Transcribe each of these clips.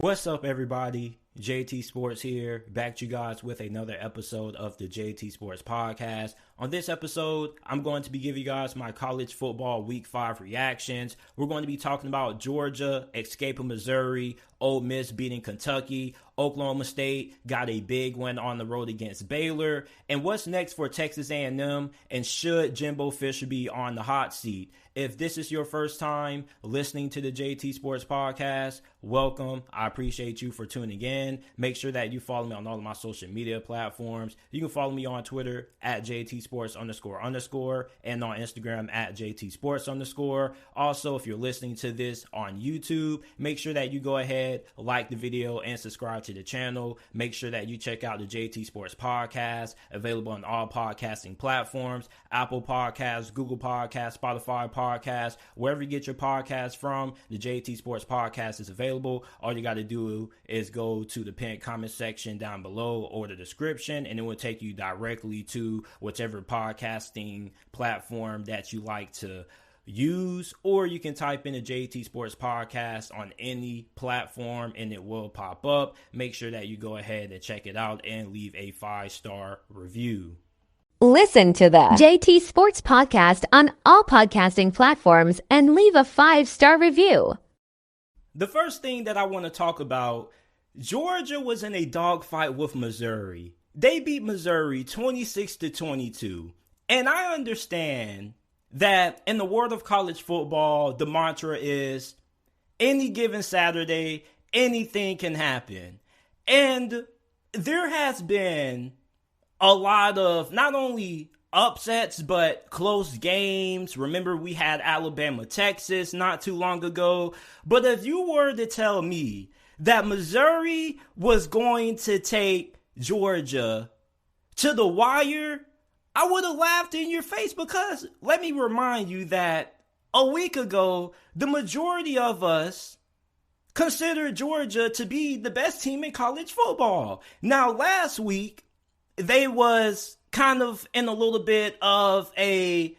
What's up, everybody? JT Sports here, back to you guys with another episode of the JT Sports Podcast. On this episode, I'm going to be giving you guys my college football Week 5 reactions. We're going to be talking about Georgia escaping Missouri, Ole Miss beating Kentucky, Oklahoma State got a big win on the road against Baylor, and what's next for Texas A&M, and should Jimbo Fisher be on the hot seat? If this is your first time listening to the JT Sports Podcast, welcome. I appreciate you for tuning in. Make sure that you follow me on all of my social media platforms. You can follow me on Twitter at JTSports__, and on Instagram at JTSports_. Also, if you're listening to this on YouTube, make sure that you go ahead, like the video, and subscribe to the channel. Make sure that you check out the JT Sports Podcast, available on all podcasting platforms, Apple Podcasts, Google Podcasts, Spotify Podcasts, wherever you get your podcasts from. The JT Sports Podcast is available. All you got to do is go to the pinned comment section down below or the description, and it will take you directly to whichever podcasting platform that you like to use, or you can type in the JT Sports Podcast on any platform and it will pop up. Make sure that you go ahead and check it out and leave a 5-star review. Listen to the JT Sports Podcast on all podcasting platforms and leave a 5-star review. The first thing that I want to talk about, Georgia was in a dogfight with Missouri. They beat Missouri 26-22. And I understand that in the world of college football, the mantra is any given Saturday, anything can happen. And there has been a lot of not only upsets, but close games. Remember, we had Alabama, Texas not too long ago. But if you were to tell me that Missouri was going to take Georgia to the wire, I would have laughed in your face, because let me remind you that a week ago, the majority of us considered Georgia to be the best team in college football. Now, last week, they was kind of in a little bit of a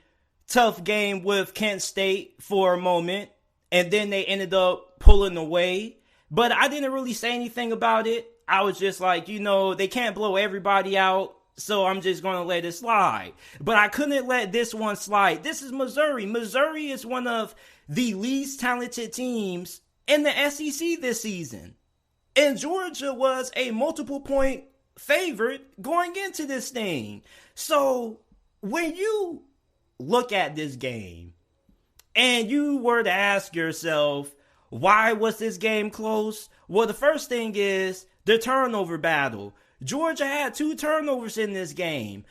tough game with Kent State for a moment, and then they ended up pulling away. But I didn't really say anything about it. I was just like, they can't blow everybody out, so I'm just going to let it slide. But I couldn't let this one slide. This is Missouri. Missouri is one of the least talented teams in the SEC this season. And Georgia was a multiple point favorite going into this thing. So when you look at this game and you were to ask yourself, why was this game close? Well, the first thing is the turnover battle. Georgia had 2 turnovers in this game.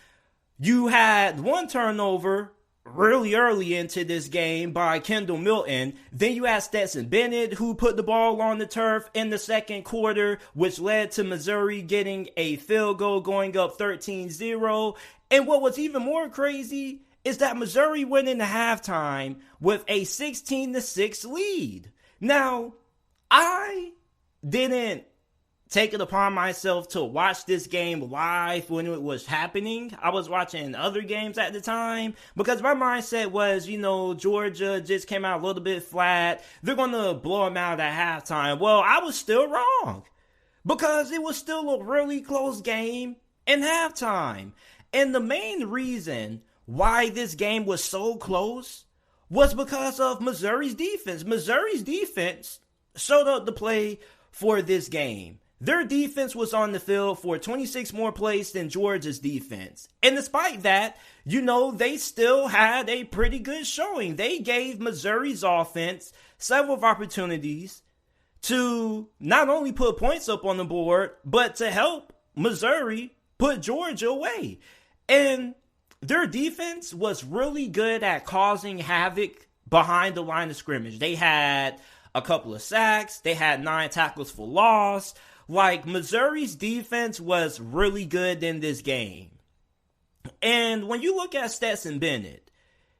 You had 1 turnover really early into this game by Kendall Milton. Then you had Stetson Bennett, who put the ball on the turf in the second quarter, which led to Missouri getting a field goal, going up 13-0. And what was even more crazy is that Missouri went into halftime with a 16-6 lead. Now, I didn't take it upon myself to watch this game live when it was happening. I was watching other games at the time because my mindset was, Georgia just came out a little bit flat. They're going to blow them out at halftime. Well, I was still wrong, because it was still a really close game in halftime. And the main reason why this game was so close was because of Missouri's defense. Missouri's defense showed up to play for this game. Their defense was on the field for 26 more plays than Georgia's defense. And despite that, they still had a pretty good showing. They gave Missouri's offense several opportunities to not only put points up on the board, but to help Missouri put Georgia away. And their defense was really good at causing havoc behind the line of scrimmage. They had a couple of sacks. They had 9 tackles for loss. Missouri's defense was really good in this game. And when you look at Stetson Bennett,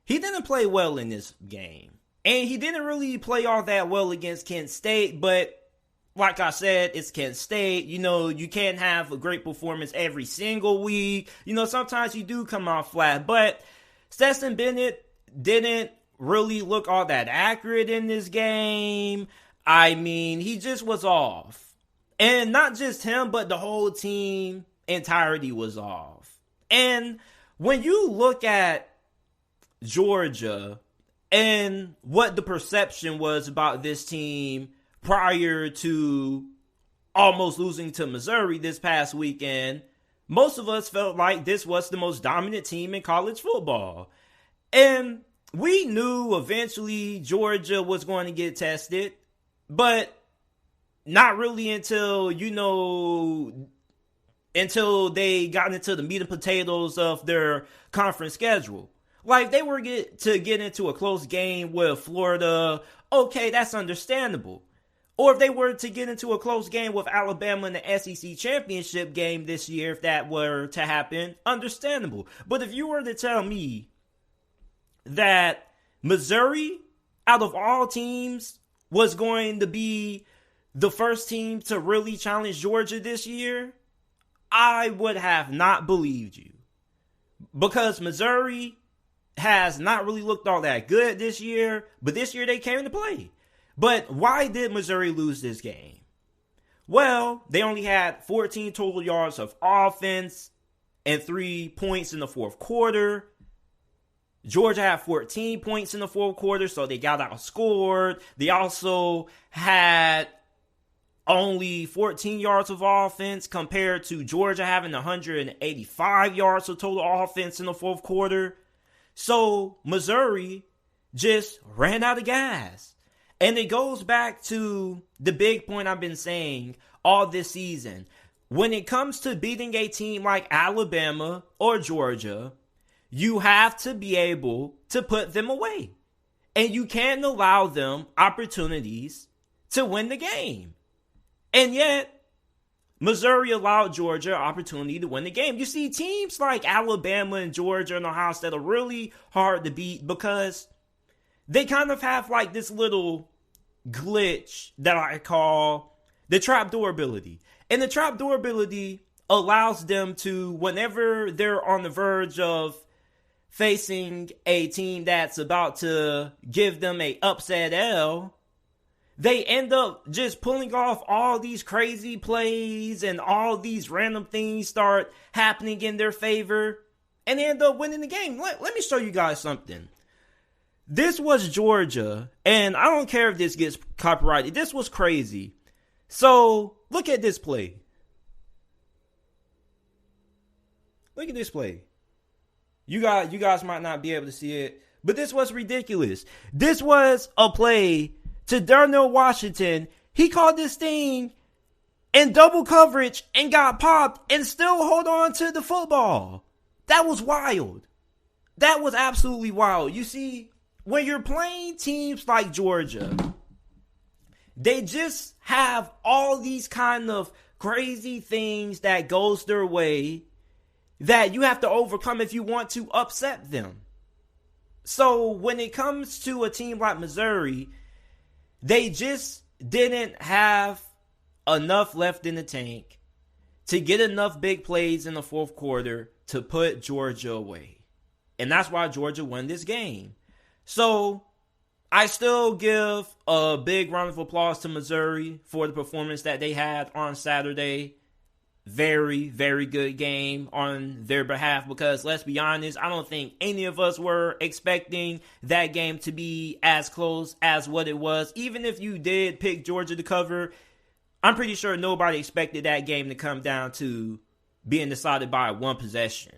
he didn't play well in this game. And he didn't really play all that well against Kent State, but like I said, it's Kent State. You can't have a great performance every single week. Sometimes you do come out flat, but Stetson Bennett didn't really look all that accurate in this game. I mean, he just was off. And not just him, but the whole team entirety was off. And when you look at Georgia and what the perception was about this team prior to almost losing to Missouri this past weekend, most of us felt like this was the most dominant team in college football. And we knew eventually Georgia was going to get tested, but not really until, until they got into the meat and potatoes of their conference schedule. Like, they were to get into a close game with Florida, okay, that's understandable. Or if they were to get into a close game with Alabama in the SEC championship game this year, if that were to happen, understandable. But if you were to tell me that Missouri, out of all teams, was going to be the first team to really challenge Georgia this year, I would have not believed you. Because Missouri has not really looked all that good this year, but this year they came to play. But why did Missouri lose this game? Well, they only had 14 total yards of offense and 3 points in the fourth quarter. Georgia had 14 points in the fourth quarter, so they got outscored. They also had only 14 yards of offense compared to Georgia having 185 yards of total offense in the fourth quarter. So Missouri just ran out of gas. And it goes back to the big point I've been saying all this season. When it comes to beating a team like Alabama or Georgia, you have to be able to put them away. And you can't allow them opportunities to win the game. And yet, Missouri allowed Georgia an opportunity to win the game. You see, teams like Alabama and Georgia and Ohio State are really hard to beat because they kind of have like this little glitch that I call the trapdoor ability. And the trapdoor ability allows them to, whenever they're on the verge of facing a team that's about to give them a upset L, they end up just pulling off all these crazy plays and all these random things start happening in their favor and they end up winning the game. Let me show you guys something. This was Georgia, and I don't care if this gets copyrighted. This was crazy. So, look at this play. Look at this play. You guys might not be able to see it, but this was ridiculous. This was a play to Darnell Washington. He caught this thing in double coverage and got popped and still hold on to the football. That was wild. That was absolutely wild. You see, when you're playing teams like Georgia, they just have all these kind of crazy things that goes their way that you have to overcome if you want to upset them. So when it comes to a team like Missouri, they just didn't have enough left in the tank to get enough big plays in the fourth quarter to put Georgia away. And that's why Georgia won this game. So, I still give a big round of applause to Missouri for the performance that they had on Saturday. Very, very good game on their behalf because, let's be honest, I don't think any of us were expecting that game to be as close as what it was. Even if you did pick Georgia to cover, I'm pretty sure nobody expected that game to come down to being decided by one possession.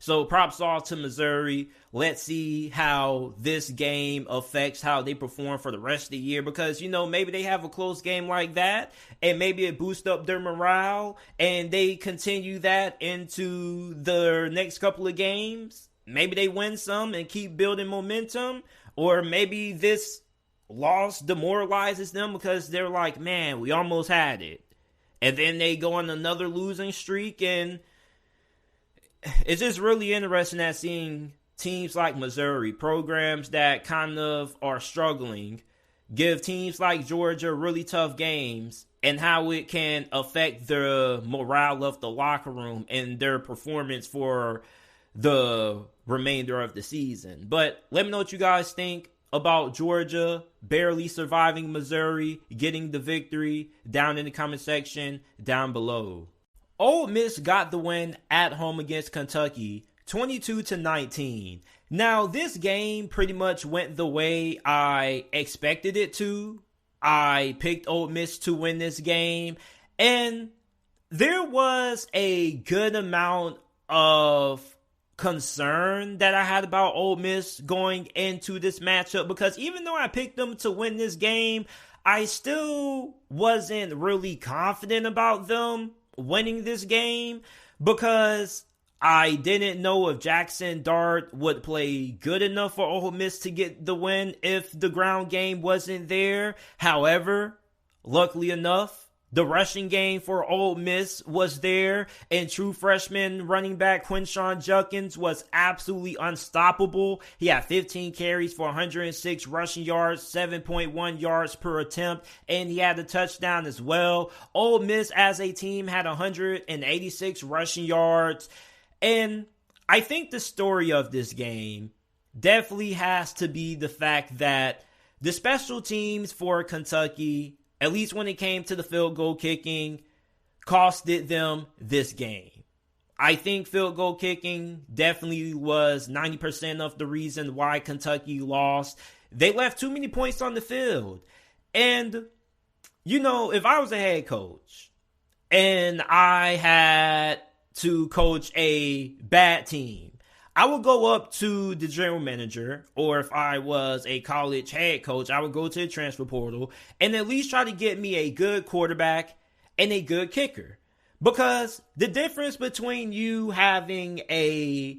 So props off to Missouri. Let's see how this game affects how they perform for the rest of the year because, maybe they have a close game like that and maybe it boosts up their morale and they continue that into the next couple of games. Maybe they win some and keep building momentum, or maybe this loss demoralizes them because they're like, man, we almost had it. And then they go on another losing streak, and it's just really interesting at seeing teams like Missouri, programs that kind of are struggling, give teams like Georgia really tough games and how it can affect the morale of the locker room and their performance for the remainder of the season. But let me know what you guys think about Georgia barely surviving Missouri, getting the victory, down in the comment section down below. Ole Miss got the win at home against Kentucky, 22-19. Now, this game pretty much went the way I expected it to. I picked Ole Miss to win this game, and there was a good amount of concern that I had about Ole Miss going into this matchup, because even though I picked them to win this game, I still wasn't really confident about them winning this game, because I didn't know if Jackson Dart would play good enough for Ole Miss to get the win if the ground game wasn't there. However, luckily enough, the rushing game for Ole Miss was there, and true freshman running back Quinshon Judkins was absolutely unstoppable. He had 15 carries for 106 rushing yards, 7.1 yards per attempt, and he had a touchdown as well. Ole Miss as a team had 186 rushing yards, and I think the story of this game definitely has to be the fact that the special teams for Kentucky, at least when it came to the field goal kicking, costed them this game. I think field goal kicking definitely was 90% of the reason why Kentucky lost. They left too many points on the field. And, you know, if I was a head coach and I had to coach a bad team, I would go up to the general manager, or if I was a college head coach, I would go to the transfer portal and at least try to get me a good quarterback and a good kicker. Because the difference between you having a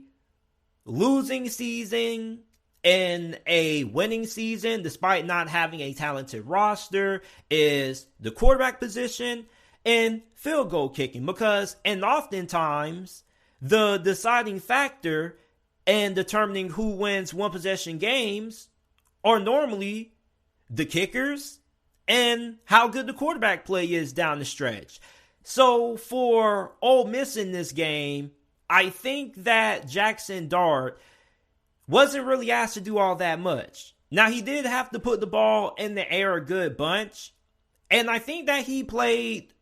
losing season and a winning season, despite not having a talented roster, is the quarterback position and field goal kicking. And oftentimes, the deciding factor and determining who wins one possession games are normally the kickers and how good the quarterback play is down the stretch. So for Ole Miss in this game, I think that Jackson Dart wasn't really asked to do all that much. Now, he did have to put the ball in the air a good bunch, and I think that he played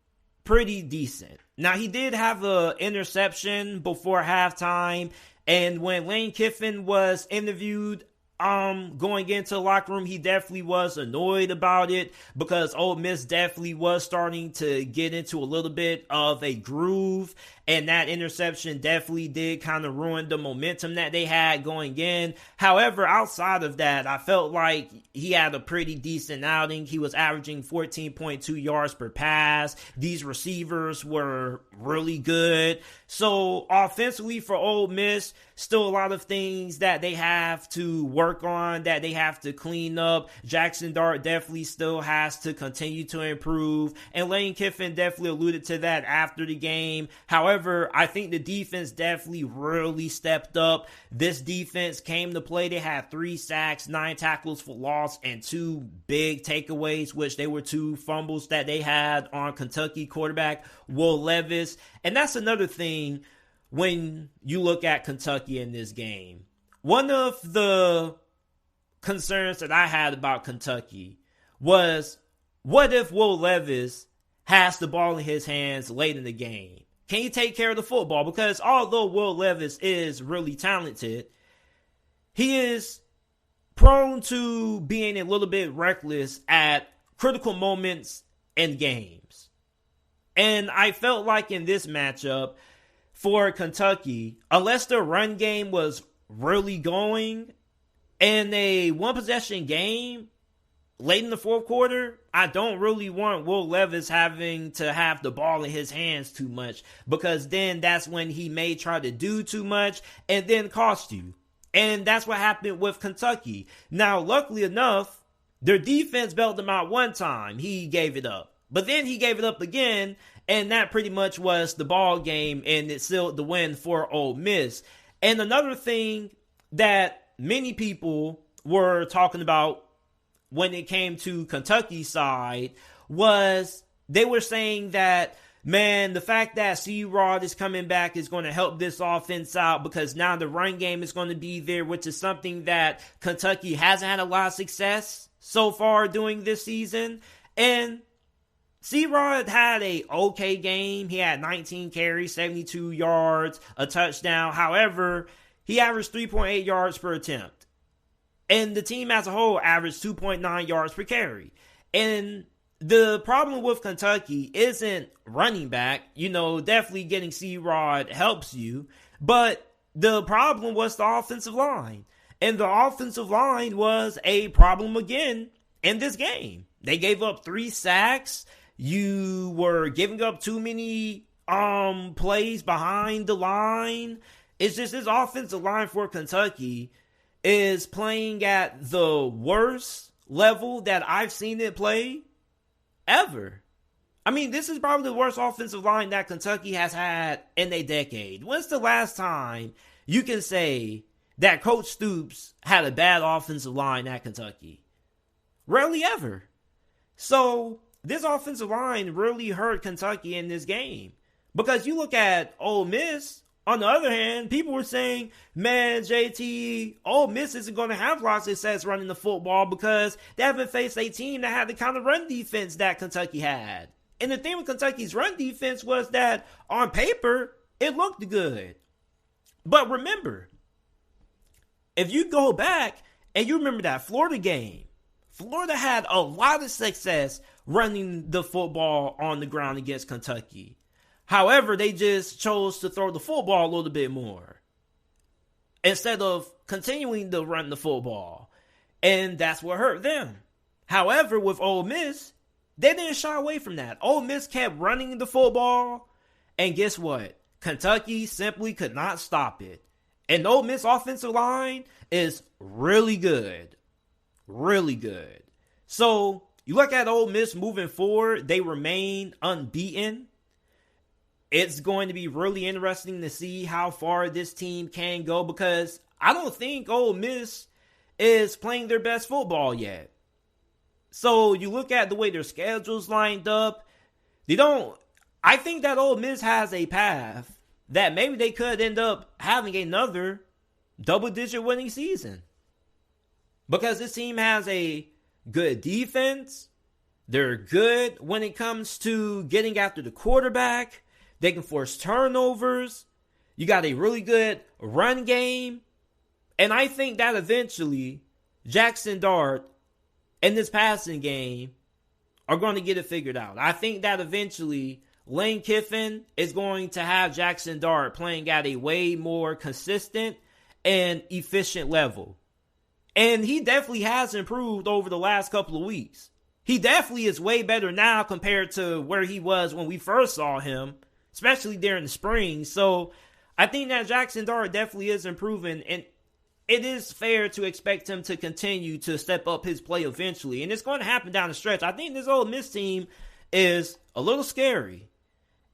pretty decent. Now, he did have an interception before halftime, and when Lane Kiffin was interviewed going into the locker room, he definitely was annoyed about it, because Ole Miss definitely was starting to get into a little bit of a groove, and that interception definitely did kind of ruin the momentum that they had going in. However, outside of that, I felt like he had a pretty decent outing. He was averaging 14.2 yards per pass. These receivers were really good. So offensively for Ole Miss, still a lot of things that they have to work on, that they have to clean up. Jackson Dart definitely still has to continue to improve, and Lane Kiffin definitely alluded to that after the game. However, I think the defense definitely really stepped up. This defense came to play. They had 3 sacks, 9 tackles for loss, and 2 big takeaways, which they were 2 fumbles that they had on Kentucky quarterback Will Levis. And that's another thing when you look at Kentucky in this game. One of the concerns that I had about Kentucky was, what if Will Levis has the ball in his hands late in the game? Can he take care of the football? Because although Will Levis is really talented, he is prone to being a little bit reckless at critical moments in games. And I felt like in this matchup for Kentucky, unless the run game was really going, in a one possession game late in the fourth quarter, I don't really want Will Levis having to have the ball in his hands too much, because then that's when he may try to do too much and then cost you. And that's what happened with Kentucky. Now, luckily enough, their defense bailed them out one time. He gave it up. But then he gave it up again, and that pretty much was the ball game, and it sealed the win for Ole Miss. And another thing that many people were talking about when it came to Kentucky's side was they were saying that man, the fact that C-Rod is coming back is going to help this offense out because now the run game is going to be there, which is something that Kentucky hasn't had a lot of success so far doing this season. And C-Rod had a okay game. He had 19 carries, 72 yards, a touchdown. However, he averaged 3.8 yards per attempt. And the team as a whole averaged 2.9 yards per carry. And the problem with Kentucky isn't running back. Definitely getting C-Rod helps you. But the problem was the offensive line. And the offensive line was a problem again in this game. They gave up 3 sacks. You were giving up too many plays behind the line. It's just this offensive line for Kentucky is playing at the worst level that I've seen it play ever. I mean, this is probably the worst offensive line that Kentucky has had in a decade. When's the last time you can say that Coach Stoops had a bad offensive line at Kentucky? Rarely ever. So this offensive line really hurt Kentucky in this game. Because you look at Ole Miss, on the other hand, people were saying, man, JT, Ole Miss isn't going to have a lot of success running the football because they haven't faced a team that had the kind of run defense that Kentucky had. And the thing with Kentucky's run defense was that on paper, it looked good. But remember, if you go back and you remember that Florida game, Florida had a lot of success running the football on the ground against Kentucky. However, they just chose to throw the football a little bit more instead of continuing to run the football. And that's what hurt them. However, with Ole Miss, they didn't shy away from that. Ole Miss kept running the football. And guess what? Kentucky simply could not stop it. And Ole Miss offensive line is really good. Really good. So you look at Ole Miss moving forward, they remain unbeaten. It's going to be really interesting to see how far this team can go because I don't think Ole Miss is playing their best football yet. So you look at the way their schedule's lined up, I think that Ole Miss has a path that maybe they could end up having another double-digit winning season. Because this team has a good defense. They're good when it comes to getting after the quarterback. They can force turnovers. You got a really good run game. And I think that eventually Jackson Dart and this passing game are going to get it figured out. I think that eventually Lane Kiffin is going to have Jackson Dart playing at a way more consistent and efficient level. And he definitely has improved over the last couple of weeks. He definitely is way better now compared to where he was when we first saw him, especially during the spring. So I think that Jackson Dart definitely is improving, and it is fair to expect him to continue to step up his play eventually. And it's going to happen down the stretch. I think this Ole Miss team is a little scary.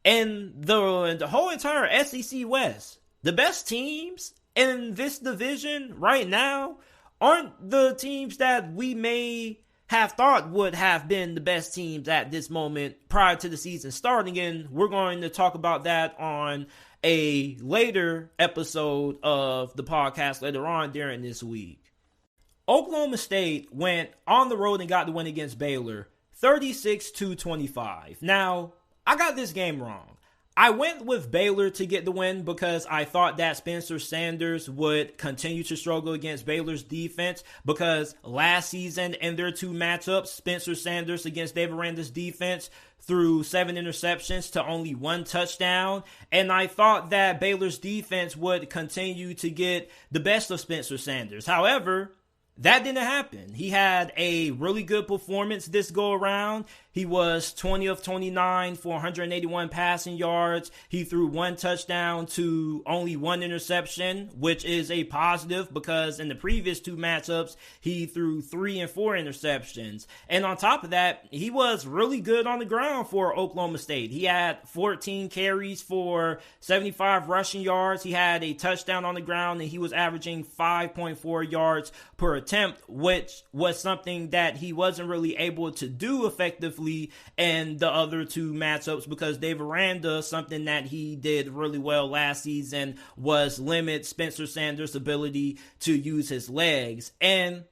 And the whole entire SEC West, the best teams in this division right now aren't the teams that we may have thought would have been the best teams at this moment prior to the season starting. And we're going to talk about that on a later episode of the podcast later on during this week. Oklahoma State went on the road and got the win against Baylor, 36-25. Now, I got this game wrong. I went with Baylor to get the win because I thought that Spencer Sanders would continue to struggle against Baylor's defense because last season in their 2 matchups, Spencer Sanders against Dave Aranda's defense threw 7 interceptions to only 1 touchdown. And I thought that Baylor's defense would continue to get the best of Spencer Sanders. However, that didn't happen. He had a really good performance this go around. He was 20 of 29 for 181 passing yards. He threw 1 touchdown to only 1 interception, which is a positive because in the previous 2 matchups, he threw 3 and 4 interceptions. And on top of that, he was really good on the ground for Oklahoma State. He had 14 carries for 75 rushing yards. He had a touchdown on the ground, and he was averaging 5.4 yards per attempt, which was something that he wasn't really able to do effectively in the other two matchups, because Dave Aranda, something that he did really well last season was limit Spencer Sanders' ability to use his legs. And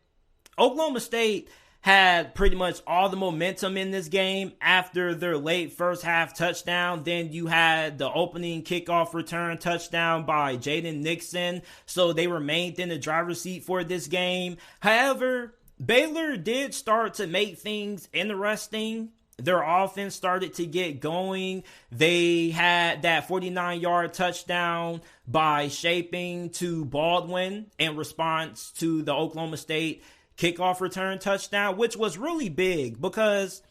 Oklahoma State had pretty much all the momentum in this game after their late first half touchdown. Then you had the opening kickoff return touchdown by Jaden Nixon, so they remained in the driver's seat for this game. However, Baylor did start to make things interesting. Their offense started to get going. They had that 49-yard touchdown by Shaping to Baldwin in response to the Oklahoma State kickoff return touchdown, which was really big because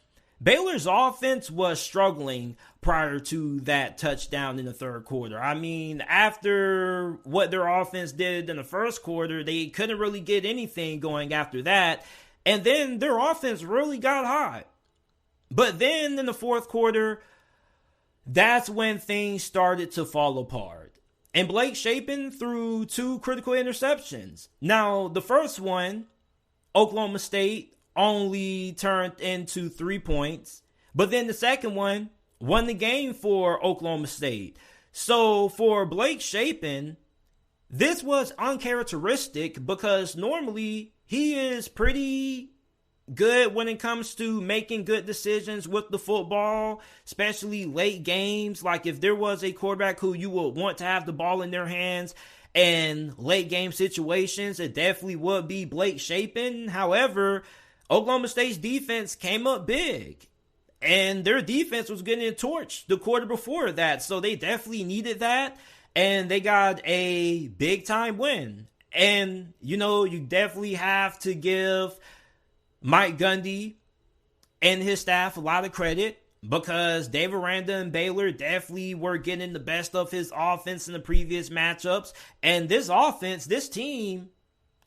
Baylor's offense was struggling prior to that touchdown in the third quarter. I mean, after what their offense did in the first quarter, they couldn't really get anything going after that. And then their offense really got hot. But then in the fourth quarter, that's when things started to fall apart. And Blake Shapen threw two critical interceptions. Now, the first one, Oklahoma State only turned into 3 points. But then the second one won the game for Oklahoma State. So for Blake Shapen, this was uncharacteristic because normally he is pretty good when it comes to making good decisions with the football, especially late games. Like if there was a quarterback who you would want to have the ball in their hands and late game situations, it definitely would be Blake Shapen. However, Oklahoma State's defense came up big, and their defense was getting torched the quarter before that, so they definitely needed that, and they got a big time win. And you know, you definitely have to give Mike Gundy and his staff a lot of credit, because Dave Aranda and Baylor definitely were getting the best of his offense in the previous matchups. And this offense, this team,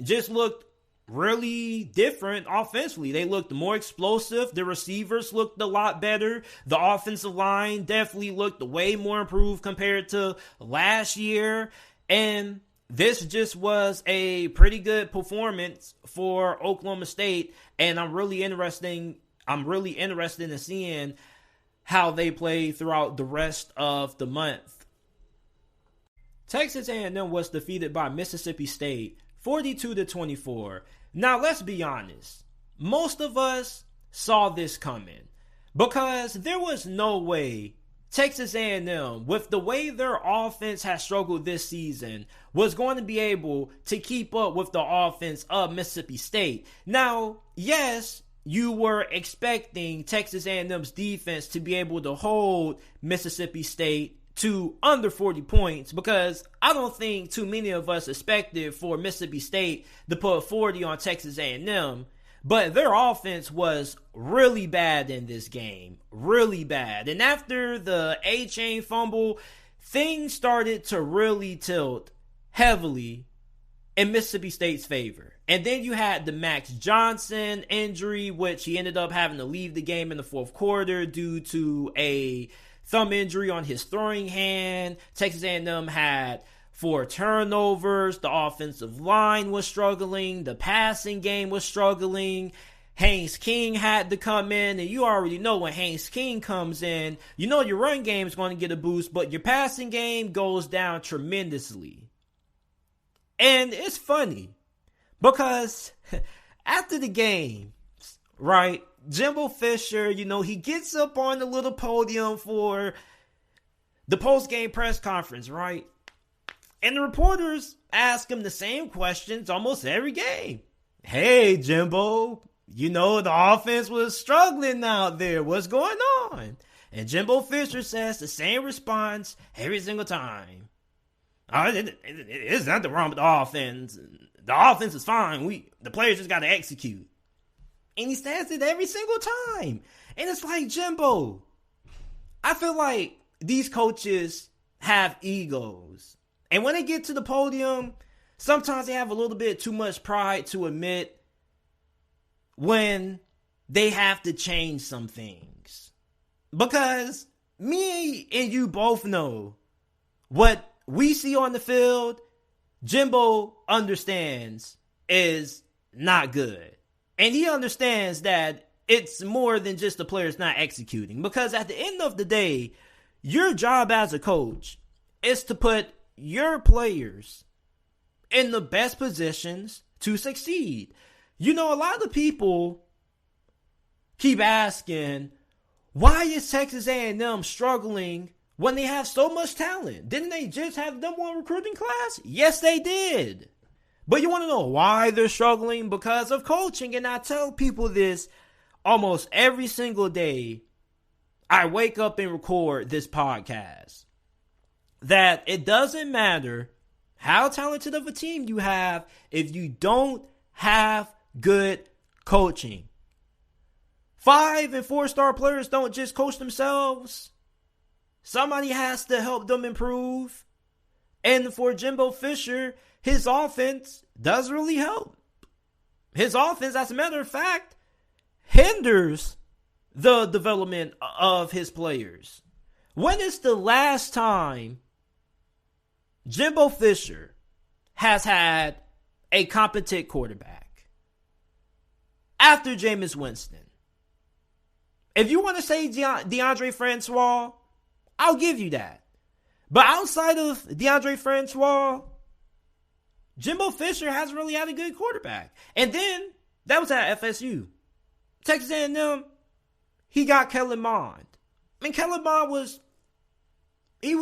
just looked really different offensively. They looked more explosive. The receivers looked a lot better. The offensive line definitely looked way more improved compared to last year. And this just was a pretty good performance for Oklahoma State. And I'm really interested in seeing how they play throughout the rest of the month. Texas A&M was defeated by Mississippi State 42-24. Now let's be honest, most of us saw this coming because there was no way Texas A&M, with the way their offense has struggled this season, was going to be able to keep up with the offense of Mississippi State. Now, yes, you were expecting Texas A&M's defense to be able to hold Mississippi State to under 40 points, because I don't think too many of us expected for Mississippi State to put 40 on Texas A&M. But their offense was really bad in this game. Really bad. And after the A-Chain fumble, things started to really tilt heavily in Mississippi State's favor. And then you had the Max Johnson injury, which he ended up having to leave the game in the fourth quarter due to a thumb injury on his throwing hand. Texas A&M had 4 turnovers. The offensive line was struggling. The passing game was struggling. Haynes King had to come in, and you already know when Haynes King comes in, you know your run game is going to get a boost, but your passing game goes down tremendously. And it's funny because after the game, right, Jimbo Fisher, you know, he gets up on the little podium for the post-game press conference, right? And the reporters ask him the same questions almost every game. Hey, Jimbo, you know, the offense was struggling out there. What's going on? And Jimbo Fisher says the same response every single time. There's nothing wrong with the offense. The offense is fine. The players just got to execute. And he says it every single time. And it's like, Jimbo, I feel like these coaches have egos. And when they get to the podium, sometimes they have a little bit too much pride to admit when they have to change some things. Because me and you both know what we see on the field, Jimbo understands is not good. And he understands that it's more than just the players not executing. Because at the end of the day, your job as a coach is to put your players in the best positions to succeed. You know, a lot of people keep asking, why is Texas A&M struggling when they have so much talent? Didn't they just have the #1 recruiting class? Yes, they did. But you want to know why they're struggling? Because of coaching. And I tell people this almost every single day I wake up and record this podcast, that it doesn't matter how talented of a team you have if you don't have good coaching. 5- and 4-star players don't just coach themselves. Somebody has to help them improve. And for Jimbo Fisher, his offense does really help. His offense, as a matter of fact, hinders the development of his players. When is the last time Jimbo Fisher has had a competent quarterback? After Jameis Winston. If you want to say DeAndre Francois, I'll give you that. But outside of DeAndre Francois, Jimbo Fisher hasn't really had a good quarterback. And then, that was at FSU. Texas A&M, he got Kellen Mond. I mean, Kellen Mond was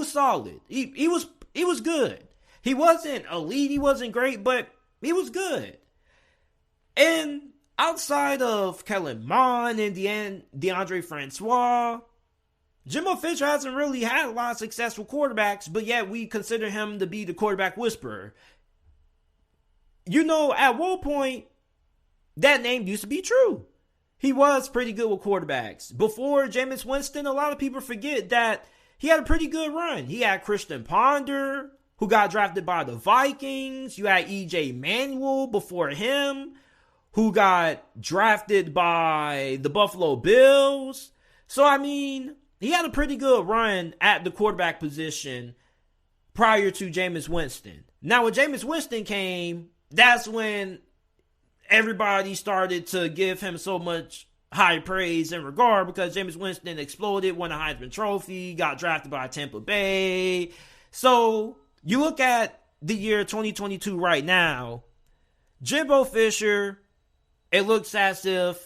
solid. He was good. He wasn't elite, he wasn't great, but he was good. And outside of Kellen Mond and DeAndre Francois, Jimbo Fisher hasn't really had a lot of successful quarterbacks, but yet we consider him to be the quarterback whisperer. You know, at one point, that name used to be true. He was pretty good with quarterbacks. Before Jameis Winston, a lot of people forget that he had a pretty good run. He had Christian Ponder, who got drafted by the Vikings. You had E.J. Manuel before him, who got drafted by the Buffalo Bills. So, I mean, he had a pretty good run at the quarterback position prior to Jameis Winston. Now, when Jameis Winston came, that's when everybody started to give him so much high praise and regard, because Jameis Winston exploded, won a Heisman Trophy, got drafted by Tampa Bay. So, you look at the year 2022 right now, Jimbo Fisher, it looks as if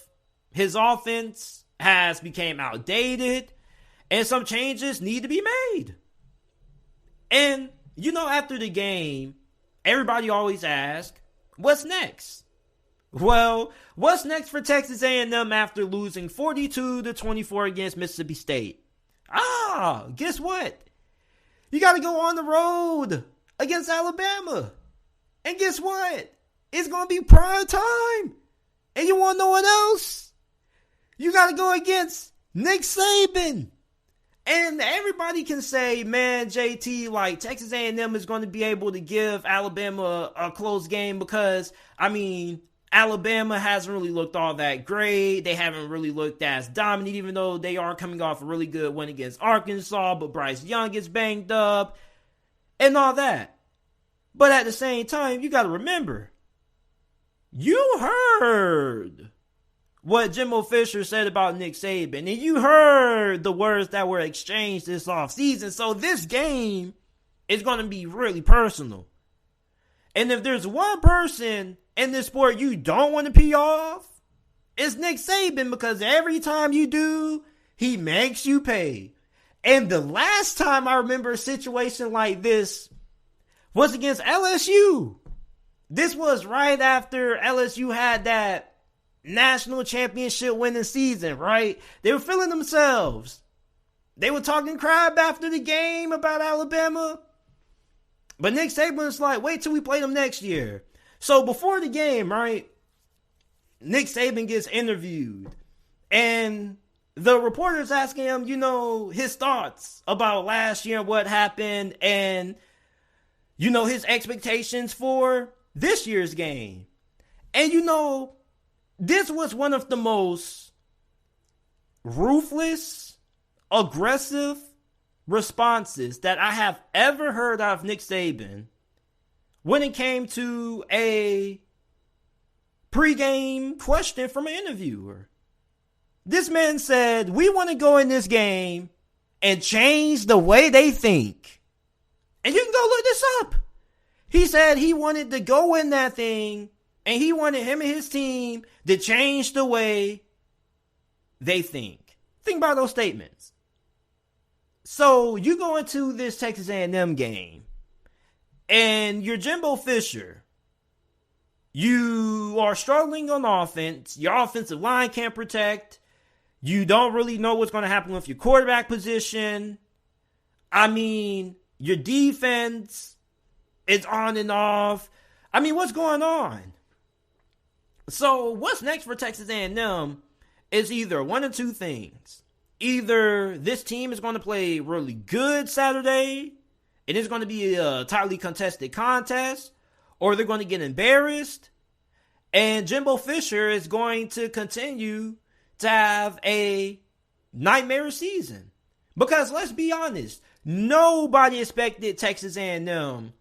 his offense has become outdated and some changes need to be made. And, you know, after the game, everybody always asks, what's next? Well, what's next for Texas A&M after losing 42-24 against Mississippi State? Guess what? You got to go on the road against Alabama. And guess what? It's going to be prime time. And you want to know what else? You got to go against Nick Saban. And everybody can say, man, JT, like, Texas A&M is going to be able to give Alabama a close game because, I mean, Alabama hasn't really looked all that great. They haven't really looked as dominant, even though they are coming off a really good win against Arkansas, but Bryce Young gets banged up and all that. But at the same time, you got to remember, you heard what Jimbo Fisher said about Nick Saban, and you heard the words that were exchanged this offseason. So this game is going to be really personal. And if there's one person in this sport you don't want to pee off, it's Nick Saban, because every time you do, he makes you pay. And the last time I remember a situation like this was against LSU. This was right after LSU had that national championship winning season, right? They were feeling themselves. They were talking crap after the game about Alabama. But Nick Saban was like, wait till we play them next year. So before the game, right, Nick Saban gets interviewed. And the reporter's asking him, you know, his thoughts about last year, what happened, and, you know, his expectations for this year's game. And, you know, this was one of the most ruthless, aggressive responses that I have ever heard out of Nick Saban when it came to a pregame question from an interviewer. This man said, we want to go in this game and change the way they think. And you can go look this up. He said he wanted to go in that thing and he wanted him and his team to change the way they think. Think about those statements. So you go into this Texas A&M game and you're Jimbo Fisher. You are struggling on offense. Your offensive line can't protect. You don't really know what's going to happen with your quarterback position. I mean, your defense is on and off. I mean, what's going on? So what's next for Texas A&M is either one of two things. Either this team is going to play really good Saturday, and it's going to be a tightly contested contest, or they're going to get embarrassed, and Jimbo Fisher is going to continue to have a nightmare season. Because let's be honest, nobody expected Texas A&M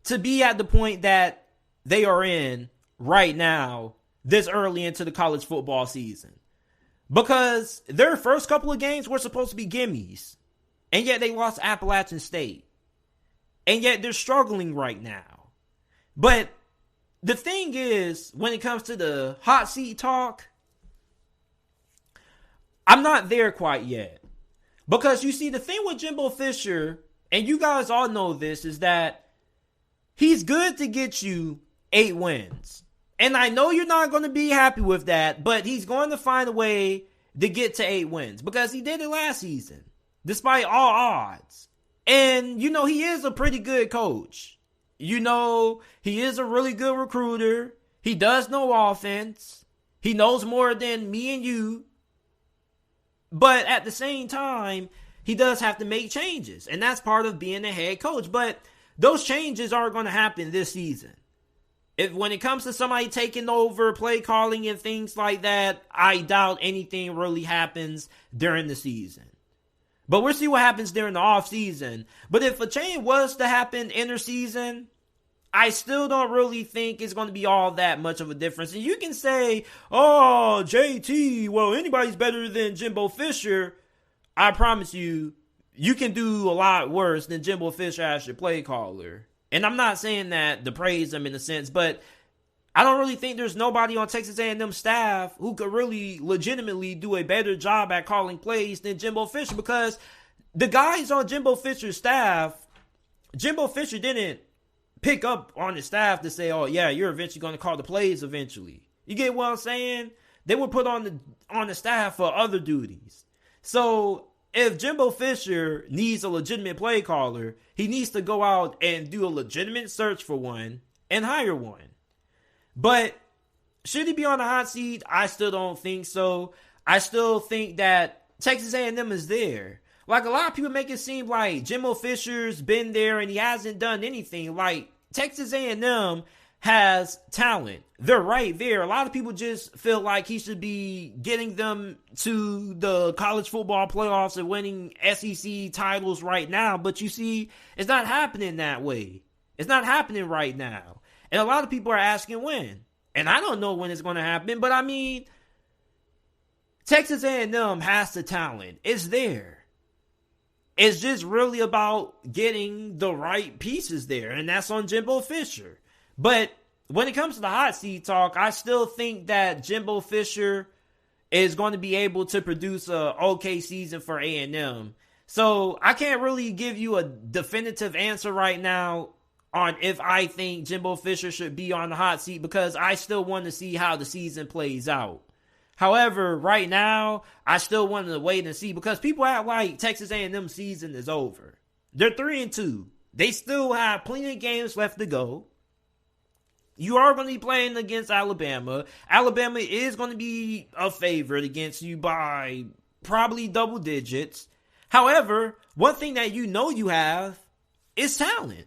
to be at the point that they are in right now, this early into the college football season. Because their first couple of games were supposed to be gimmies, and yet they lost Appalachian State. And yet they're struggling right now. But the thing is, when it comes to the hot seat talk, I'm not there quite yet. Because you see, the thing with Jimbo Fisher, and you guys all know this, is that he's good to get you 8 wins. And I know you're not going to be happy with that, but he's going to find a way to get to 8 wins. Because he did it last season, despite all odds. And, you know, he is a pretty good coach. You know, he is a really good recruiter. He does know offense. He knows more than me and you. But at the same time, he does have to make changes. And that's part of being a head coach. But those changes aren't going to happen this season. When it comes to somebody taking over play calling and things like that, I doubt anything really happens during the season. But we'll see what happens during the offseason. But if a change was to happen interseason, I still don't really think it's going to be all that much of a difference. And you can say, oh, JT, well, anybody's better than Jimbo Fisher. I promise you, you can do a lot worse than Jimbo Fisher as your play caller. And I'm not saying that to praise him in a sense, but I don't really think there's nobody on Texas A&M staff who could really legitimately do a better job at calling plays than Jimbo Fisher, because the guys on Jimbo Fisher's staff, Jimbo Fisher didn't pick up on his staff to say, oh yeah, you're eventually going to call the plays eventually. You get what I'm saying? They were put on the staff for other duties. So if Jimbo Fisher needs a legitimate play caller, he needs to go out and do a legitimate search for one and hire one. But should he be on the hot seat? I still don't think so. I still think that Texas A&M is there. Like, a lot of people make it seem like Jimbo Fisher's been there and he hasn't done anything. Like, Texas A&M has talent. They're right there. A lot of people just feel like he should be getting them to the college football playoffs and winning SEC titles right now. But you see, it's not happening that way. It's not happening right now. And a lot of people are asking when. And I don't know when it's going to happen. But I mean, Texas A&M has the talent. It's there. It's just really about getting the right pieces there. And that's on Jimbo Fisher. But when it comes to the hot seat talk, I still think that Jimbo Fisher is going to be able to produce a okay season for A&M. So I can't really give you a definitive answer right now on if I think Jimbo Fisher should be on the hot seat, because I still want to see how the season plays out. However, right now, I still want to wait and see, because people act like Texas A&M season is over. They're 3-2. They still have plenty of games left to go. You are going to be playing against Alabama. Alabama is going to be a favorite against you by probably double digits. However, one thing that you know you have is talent.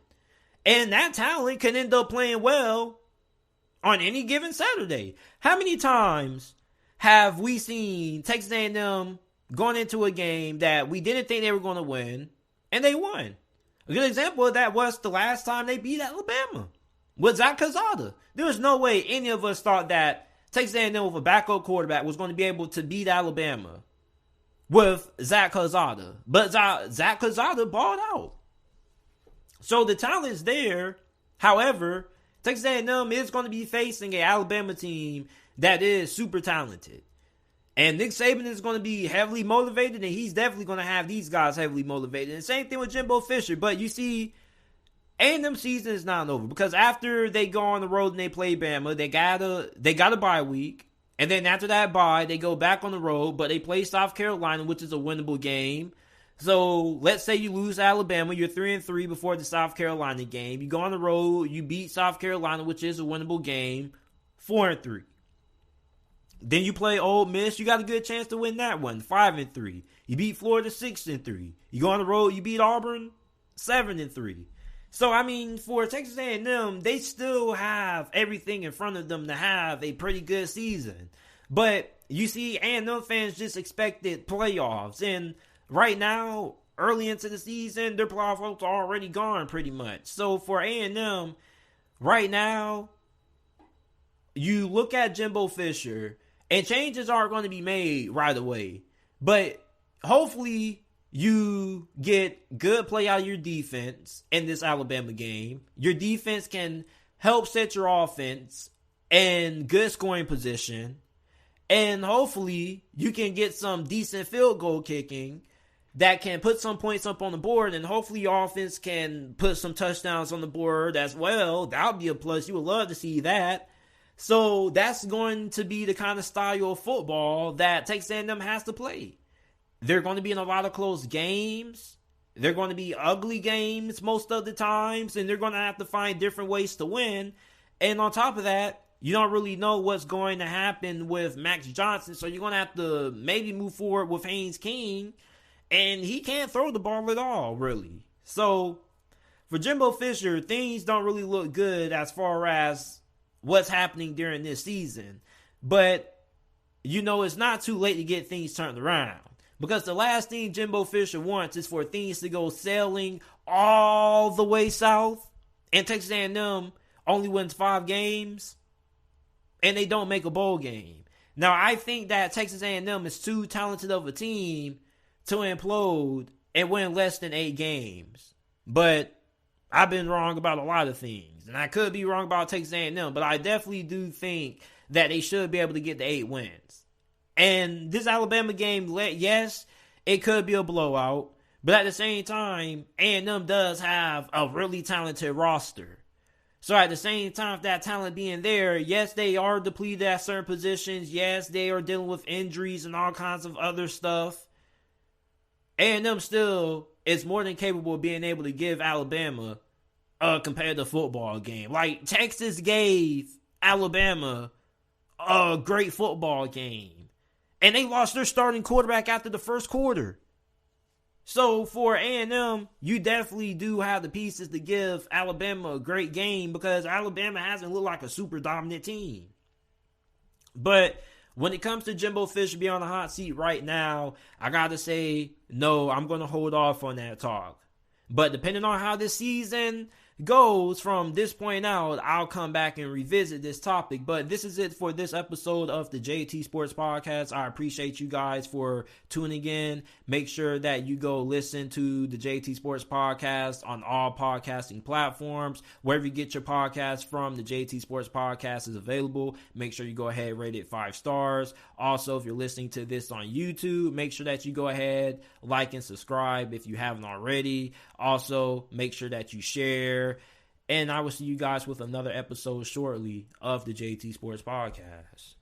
And that talent can end up playing well on any given Saturday. How many times have we seen Texas A&M going into a game that we didn't think they were going to win, and they won? A good example of that was the last time they beat Alabama. with Zach Calzada. There was no way any of us thought that Texas A&M with a backup quarterback was going to be able to beat Alabama with Zach Calzada. But Zach Calzada balled out. So the talent's there. However, Texas A&M is going to be facing an Alabama team that is super talented. And Nick Saban is going to be heavily motivated, and he's definitely going to have these guys heavily motivated. And same thing with Jimbo Fisher. But you see, A&M season is not over, because after they go on the road and they play Bama, they got a bye week. And then after that bye, they go back on the road, but they play South Carolina, which is a winnable game. So let's say you lose Alabama, you're 3-3 before the South Carolina game. You go on the road, you beat South Carolina, which is a winnable game, 4-3. Then you play Ole Miss, you got a good chance to win that one, 5-3. You beat Florida 6-3. You go on the road, you beat Auburn 7-3. So, I mean, for Texas A&M, they still have everything in front of them to have a pretty good season. But you see, A&M fans just expected playoffs. And right now, early into the season, their playoff hopes are already gone pretty much. So, for A&M, right now, you look at Jimbo Fisher, and changes are going to be made right away. But hopefully you get good play out of your defense in this Alabama game. Your defense can help set your offense in good scoring position. And hopefully you can get some decent field goal kicking that can put some points up on the board. And hopefully your offense can put some touchdowns on the board as well. That would be a plus. You would love to see that. So that's going to be the kind of style of football that Texas A&M has to play. They're going to be in a lot of close games. They're going to be ugly games most of the times, and they're going to have to find different ways to win. And on top of that, you don't really know what's going to happen with Max Johnson, so you're going to have to maybe move forward with Haynes King, and he can't throw the ball at all, really. So for Jimbo Fisher, things don't really look good as far as what's happening during this season. But, you know, it's not too late to get things turned around. Because the last thing Jimbo Fisher wants is for things to go sailing all the way south. And Texas A&M only wins 5 games. And they don't make a bowl game. Now, I think that Texas A&M is too talented of a team to implode and win less than 8 games. But I've been wrong about a lot of things. And I could be wrong about Texas A&M. But I definitely do think that they should be able to get the 8 wins. And this Alabama game, yes, it could be a blowout. But at the same time, A&M does have a really talented roster. So at the same time, with that talent being there, yes, they are depleted at certain positions. Yes, they are dealing with injuries and all kinds of other stuff. A&M still is more than capable of being able to give Alabama a competitive football game. Like, Texas gave Alabama a great football game. And they lost their starting quarterback after the first quarter. So for A&M, you definitely do have the pieces to give Alabama a great game, because Alabama hasn't looked like a super dominant team. But when it comes to Jimbo Fisher being on the hot seat right now, I got to say, no, I'm going to hold off on that talk. But depending on how this season goes from this point out, I'll come back and revisit this topic. But this is it for this episode of the JT Sports Podcast. I appreciate you guys for tuning in. Make sure that you go listen to the JT Sports Podcast on all podcasting platforms. Wherever you get your podcasts from, the JT Sports Podcast is available. Make sure you go ahead and rate it 5 stars. Also, if you're listening to this on YouTube, make sure that you go ahead, like and subscribe if you haven't already. Also, make sure that you share. And I will see you guys with another episode shortly of the JT Sports Podcast.